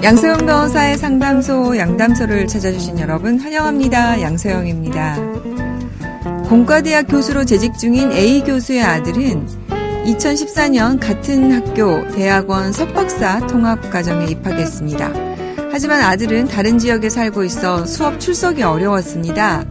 양소영 변호사의 상담소 양담소를 찾아주신 여러분 환영합니다. 양소영입니다. 공과대학 교수로 재직 중인 A 교수의 아들은 2014년 같은 학교 대학원 석박사 통합과정에 입학했습니다. 하지만 아들은 다른 지역에 살고 있어 수업 출석이 어려웠습니다.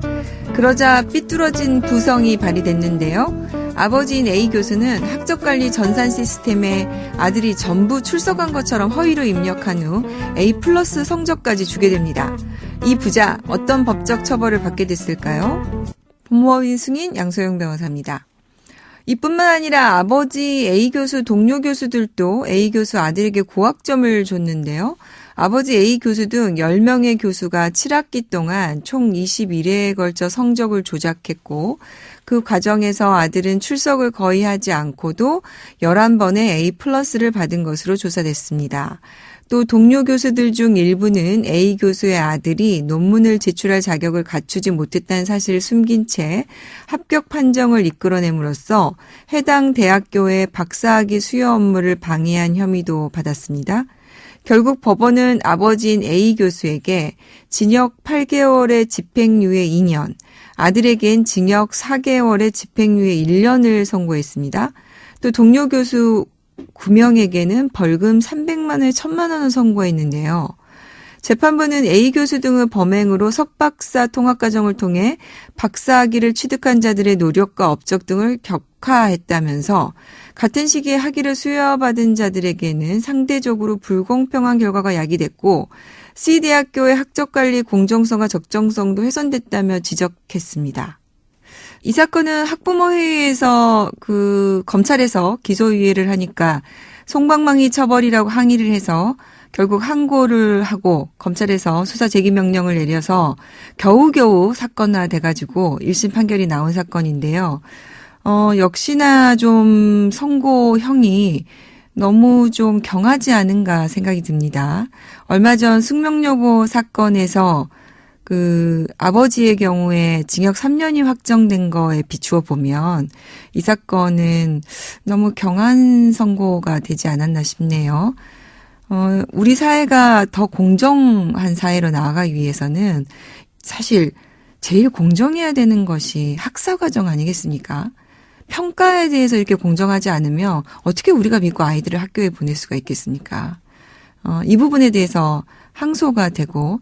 그러자 삐뚤어진 부성이 발휘됐는데요. 아버지인 A 교수는 학적관리 전산 시스템에 아들이 전부 출석한 것처럼 허위로 입력한 후 A+ 성적까지 주게 됩니다. 이 부자 어떤 법적 처벌을 받게 됐을까요? 법무법인 승인 양소영 변호사입니다. 이뿐만 아니라 아버지 A 교수 동료 교수들도 A 교수 아들에게 고학점을 줬는데요. 아버지 A 교수 등 10명의 교수가 7학기 동안 총 21회에 걸쳐 성적을 조작했고 그 과정에서 아들은 출석을 거의 하지 않고도 11번의 A+를 받은 것으로 조사됐습니다. 또 동료 교수들 중 일부는 A 교수의 아들이 논문을 제출할 자격을 갖추지 못했다는 사실을 숨긴 채 합격 판정을 이끌어냄으로써 해당 대학교의 박사학위 수여 업무를 방해한 혐의도 받았습니다. 결국 법원은 아버지인 A 교수에게 징역 8개월의 집행유예 2년, 아들에겐 징역 4개월의 집행유예 1년을 선고했습니다. 또 동료 교수 9명에게는 벌금 300만 원에 1000만 원을 선고했는데요. 재판부는 A 교수 등의 범행으로 석박사 통합과정을 통해 박사학위를 취득한 자들의 노력과 업적 등을 격하했다면서 같은 시기에 학위를 수여받은 자들에게는 상대적으로 불공평한 결과가 야기됐고 C대학교의 학적관리 공정성과 적정성도 훼손됐다며 지적했습니다. 이 사건은 학부모회의에서 검찰에서 기소유예를 하니까 솜방망이 처벌이라고 항의를 해서 결국 항고를 하고 검찰에서 수사 재기 명령을 내려서 겨우겨우 사건화돼가지고 1심 판결이 나온 사건인데요. 역시나 좀 선고형이 너무 좀 경하지 않은가 생각이 듭니다. 얼마 전 숙명여고 사건에서 아버지의 경우에 징역 3년이 확정된 거에 비추어 보면 이 사건은 너무 경한 선고가 되지 않았나 싶네요. 우리 사회가 더 공정한 사회로 나아가기 위해서는 사실 제일 공정해야 되는 것이 학사과정 아니겠습니까? 평가에 대해서 이렇게 공정하지 않으면 어떻게 우리가 믿고 아이들을 학교에 보낼 수가 있겠습니까? 이 부분에 대해서 항소가 되고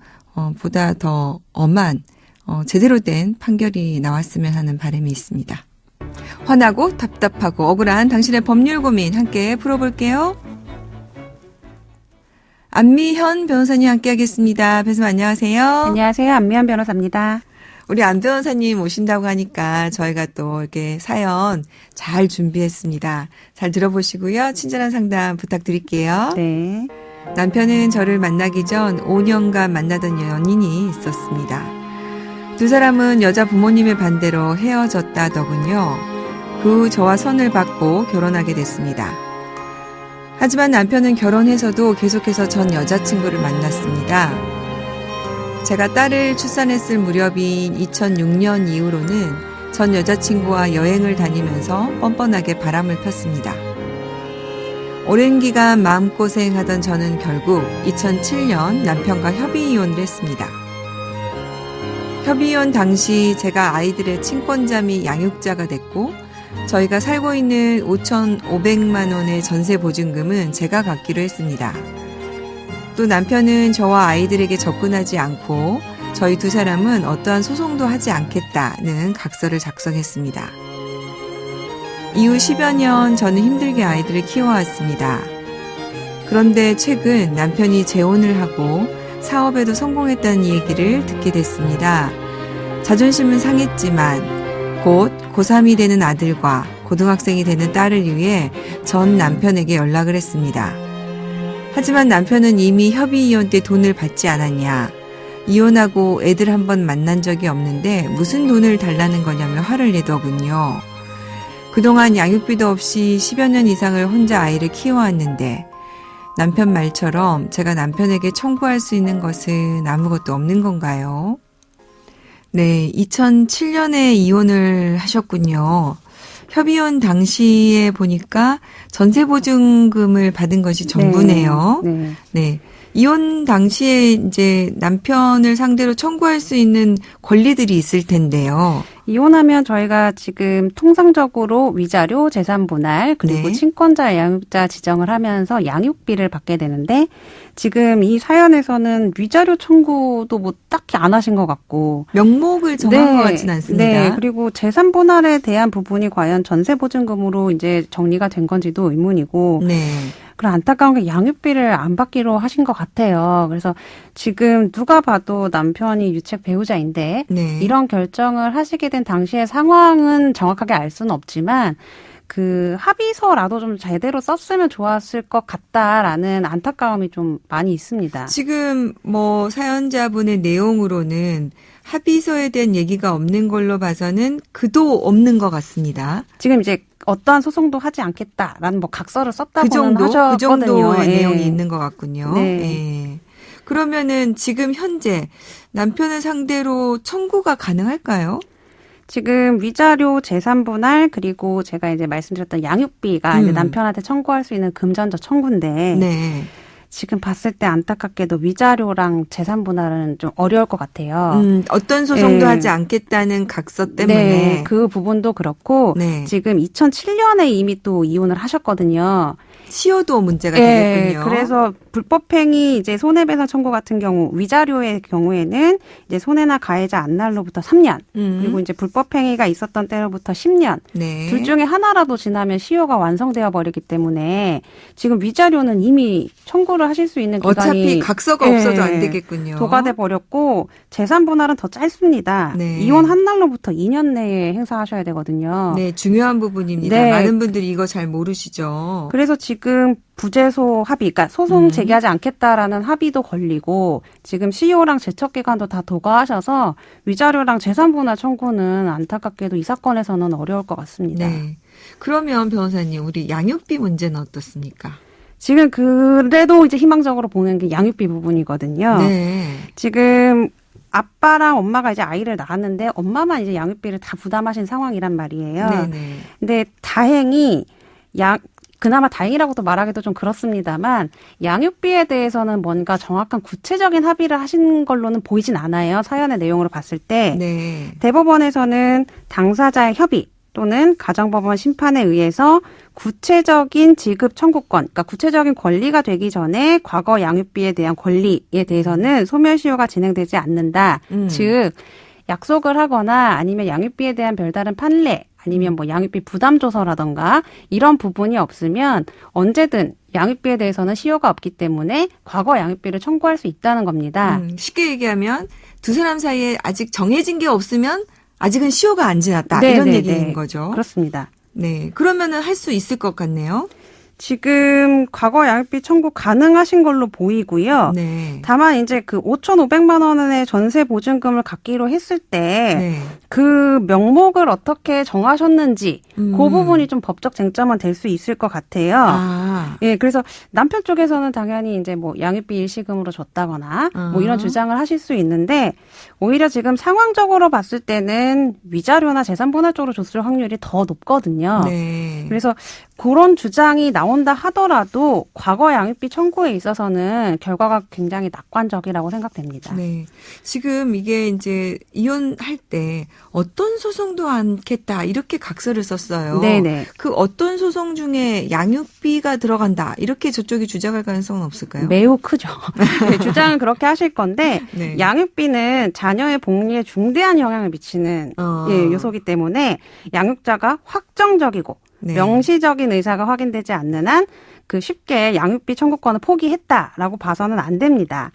보다 더 엄한 제대로 된 판결이 나왔으면 하는 바람이 있습니다. 화나고 답답하고 억울한 당신의 법률 고민 함께 풀어볼게요. 안미현 변호사님 함께 하겠습니다. 변호사님 안녕하세요. 안녕하세요. 안미현 변호사입니다. 우리 안 변호사님 오신다고 하니까 저희가 또 이렇게 사연 잘 준비했습니다. 잘 들어보시고요. 친절한 상담 부탁드릴게요. 네. 남편은 저를 만나기 전 5년간 만나던 연인이 있었습니다. 두 사람은 여자 부모님의 반대로 헤어졌다더군요. 그 후 저와 선을 받고 결혼하게 됐습니다. 하지만 남편은 결혼해서도 계속해서 전 여자친구를 만났습니다. 제가 딸을 출산했을 무렵인 2006년 이후로는 전 여자친구와 여행을 다니면서 뻔뻔하게 바람을 폈습니다. 오랜 기간 마음고생하던 저는 결국 2007년 남편과 협의이혼을 했습니다. 협의이혼 당시 제가 아이들의 친권자 및 양육자가 됐고 저희가 살고 있는 5,500만 원의 전세 보증금은 제가 갖기로 했습니다. 또 남편은 저와 아이들에게 접근하지 않고 저희 두 사람은 어떠한 소송도 하지 않겠다는 각서를 작성했습니다. 이후 10여 년 저는 힘들게 아이들을 키워왔습니다. 그런데 최근 남편이 재혼을 하고 사업에도 성공했다는 얘기를 듣게 됐습니다. 자존심은 상했지만 곧 고3이 되는 아들과 고등학생이 되는 딸을 위해 전 남편에게 연락을 했습니다. 하지만 남편은 이미 협의이혼 때 돈을 받지 않았냐, 이혼하고 애들 한 번 만난 적이 없는데 무슨 돈을 달라는 거냐며 화를 내더군요. 그동안 양육비도 없이 10여 년 이상을 혼자 아이를 키워왔는데 남편 말처럼 제가 남편에게 청구할 수 있는 것은 아무것도 없는 건가요? 네, 2007년에 이혼을 하셨군요. 협의혼 당시에 보니까 전세보증금을 받은 것이 전부네요. 네. 네. 이혼 당시에 이제 남편을 상대로 청구할 수 있는 권리들이 있을 텐데요. 이혼하면 저희가 지금 통상적으로 위자료, 재산분할, 그리고 네. 친권자, 양육자 지정을 하면서 양육비를 받게 되는데 지금 이 사연에서는 위자료 청구도 뭐 딱히 안 하신 것 같고 명목을 정한 것 같진 않습니다. 네. 그리고 재산분할에 대한 부분이 과연 전세보증금으로 이제 정리가 된 건지도 의문이고 네. 그런 안타까운 게 양육비를 안 받기로 하신 것 같아요. 그래서 지금 누가 봐도 남편이 유책 배우자인데 네. 이런 결정을 하시게 된 당시의 상황은 정확하게 알 수는 없지만 그 합의서라도 좀 제대로 썼으면 좋았을 것 같다라는 안타까움이 좀 많이 있습니다. 지금 뭐 사연자분의 내용으로는 합의서에 대한 얘기가 없는 걸로 봐서는 그도 없는 것 같습니다. 지금 이제 어떠한 소송도 하지 않겠다라는 뭐 각서를 그 썼다고는 하셨거든요. 그 정도의 예. 내용이 있는 것 같군요. 네. 예. 그러면은 지금 현재 남편을 상대로 청구가 가능할까요? 지금 위자료, 재산분할 그리고 제가 이제 말씀드렸던 양육비가 이제 남편한테 청구할 수 있는 금전적 청구인데 네. 지금 봤을 때 안타깝게도 위자료랑 재산분할은 좀 어려울 것 같아요. 어떤 소송도 네. 하지 않겠다는 각서 때문에. 네, 그 부분도 그렇고 네. 지금 2007년에 이미 또 이혼을 하셨거든요. 시효도 문제가 예, 되겠군요. 그래서 불법행위 이제 손해배상 청구 같은 경우 위자료의 경우에는 이제 손해나 가해자 안날로부터 3년 그리고 이제 불법행위가 있었던 때로부터 10년 네. 둘 중에 하나라도 지나면 시효가 완성되어 버리기 때문에 지금 위자료는 이미 청구를 하실 수 있는 기간이 어차피 각서가 예, 없어도 안 되겠군요. 도가돼 버렸고 재산 분할은 더 짧습니다. 네. 이혼 한 날로부터 2년 내에 행사하셔야 되거든요. 네, 중요한 부분입니다. 네. 많은 분들이 이거 잘 모르시죠. 그래서 지금 부재소 합의, 그러니까 소송 제기하지 않겠다라는 합의도 걸리고 지금 시효랑 제척 기간도 다 도과하셔서 위자료랑 재산 분할 청구는 안타깝게도 이 사건에서는 어려울 것 같습니다. 네. 그러면 변호사님, 우리 양육비 문제는 어떻습니까? 지금 그래도 이제 희망적으로 보는 게 양육비 부분이거든요. 네. 지금 아빠랑 엄마가 이제 아이를 낳았는데 엄마만 이제 양육비를 다 부담하신 상황이란 말이에요. 네네. 근데 다행히 그나마 다행이라고도 말하기도 좀 그렇습니다만 양육비에 대해서는 뭔가 정확한 구체적인 합의를 하신 걸로는 보이진 않아요. 사연의 내용으로 봤을 때. 네. 대법원에서는 당사자의 협의 또는 가정법원 심판에 의해서 구체적인 지급 청구권, 그러니까 구체적인 권리가 되기 전에 과거 양육비에 대한 권리에 대해서는 소멸시효가 진행되지 않는다. 즉 약속을 하거나 아니면 양육비에 대한 별다른 판례 아니면 뭐 양육비 부담 조서라던가 이런 부분이 없으면 언제든 양육비에 대해서는 시효가 없기 때문에 과거 양육비를 청구할 수 있다는 겁니다. 쉽게 얘기하면 두 사람 사이에 아직 정해진 게 없으면 아직은 시효가 안 지났다. 네, 이런 네, 얘기인 네. 거죠. 그렇습니다. 네. 그러면은 할 수 있을 것 같네요. 지금 과거 양육비 청구 가능하신 걸로 보이고요. 네. 다만 이제 그 5,500만 원의 전세 보증금을 갖기로 했을 때 네. 그 명목을 어떻게 정하셨는지 그 부분이 좀 법적 쟁점은 될 수 있을 것 같아요. 아. 예, 그래서 남편 쪽에서는 당연히 이제 뭐 양육비 일시금으로 줬다거나 뭐 이런 주장을 하실 수 있는데 오히려 지금 상황적으로 봤을 때는 위자료나 재산분할 쪽으로 줬을 확률이 더 높거든요. 네. 그래서 그런 주장이 나온다 하더라도 과거 양육비 청구에 있어서는 결과가 굉장히 낙관적이라고 생각됩니다. 네. 지금 이게 이제 이혼할 때 어떤 소송도 않겠다 이렇게 각서를 썼어요. 네네. 그 어떤 소송 중에 양육비가 들어간다 이렇게 저쪽이 주장할 가능성은 없을까요? 매우 크죠. 네, 주장은 그렇게 하실 건데 네. 양육비는 자녀의 복리에 중대한 영향을 미치는 예, 요소이기 때문에 양육자가 확정적이고 네. 명시적인 의사가 확인되지 않는 한 그 쉽게 양육비 청구권을 포기했다라고 봐서는 안 됩니다.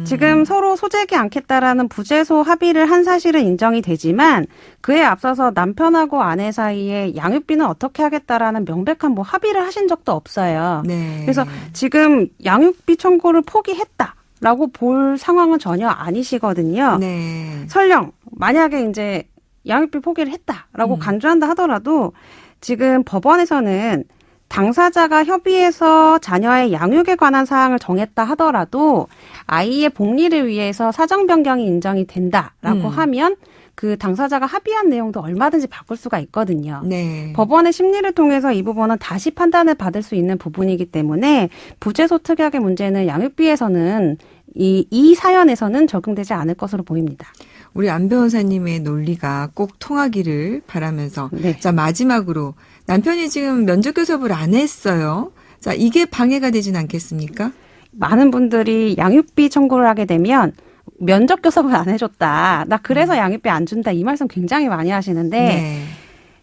지금 서로 소재기 않겠다라는 부재소 합의를 한 사실은 인정이 되지만 그에 앞서서 남편하고 아내 사이에 양육비는 어떻게 하겠다라는 명백한 뭐 합의를 하신 적도 없어요. 네. 그래서 지금 양육비 청구를 포기했다라고 볼 상황은 전혀 아니시거든요. 네. 설령 만약에 이제 양육비 포기를 했다라고 간주한다 하더라도 지금 법원에서는 당사자가 협의해서 자녀의 양육에 관한 사항을 정했다 하더라도 아이의 복리를 위해서 사정 변경이 인정이 된다라고 하면 그 당사자가 합의한 내용도 얼마든지 바꿀 수가 있거든요. 네. 법원의 심리를 통해서 이 부분은 다시 판단을 받을 수 있는 부분이기 때문에 부재소 특약의 문제는 양육비에서는 이 사연에서는 적용되지 않을 것으로 보입니다. 우리 안 변호사님의 논리가 꼭 통하기를 바라면서 네. 자 마지막으로 남편이 지금 면접 교섭을 안 했어요. 자 이게 방해가 되진 않겠습니까? 많은 분들이 양육비 청구를 하게 되면 면접 교섭을 안 해줬다. 나 그래서 양육비 안 준다. 이 말씀 굉장히 많이 하시는데 네.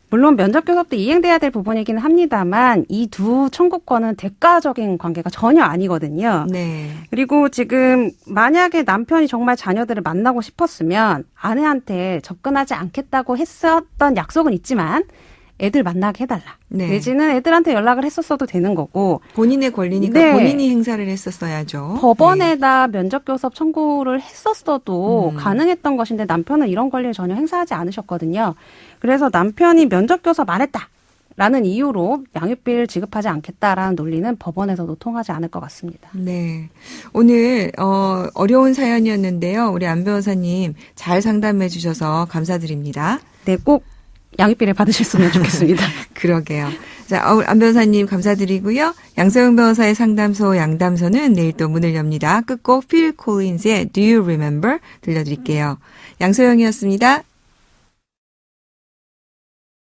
물론 면접 교섭도 이행돼야 될 부분이긴 합니다만 이 두 청구권은 대가적인 관계가 전혀 아니거든요. 네. 그리고 지금 만약에 남편이 정말 자녀들을 만나고 싶었으면 아내한테 접근하지 않겠다고 했었던 약속은 있지만 애들 만나게 해달라. 네. 내지는 애들한테 연락을 했었어도 되는 거고 본인의 권리니까 네. 본인이 행사를 했었어야죠. 법원에다 면접교섭 청구를 했었어도 음. 가능했던 것인데 남편은 이런 권리를 전혀 행사하지 않으셨거든요. 그래서 남편이 면접교섭 안 했다라는 이유로 양육비를 지급하지 않겠다라는 논리는 법원에서도 통하지 않을 것 같습니다. 네. 오늘 어려운 사연이었는데요. 우리 안 변호사님 잘 상담해 주셔서 감사드립니다. 네, 꼭 양육비를 받으셨으면 좋겠습니다. 그러게요. 자, 안 변호사님 감사드리고요. 양서영 변호사의 상담소 양담소는 내일 또 문을 엽니다. 끝곡 필 콜린즈의 Do You Remember 들려드릴게요. 양서영이었습니다.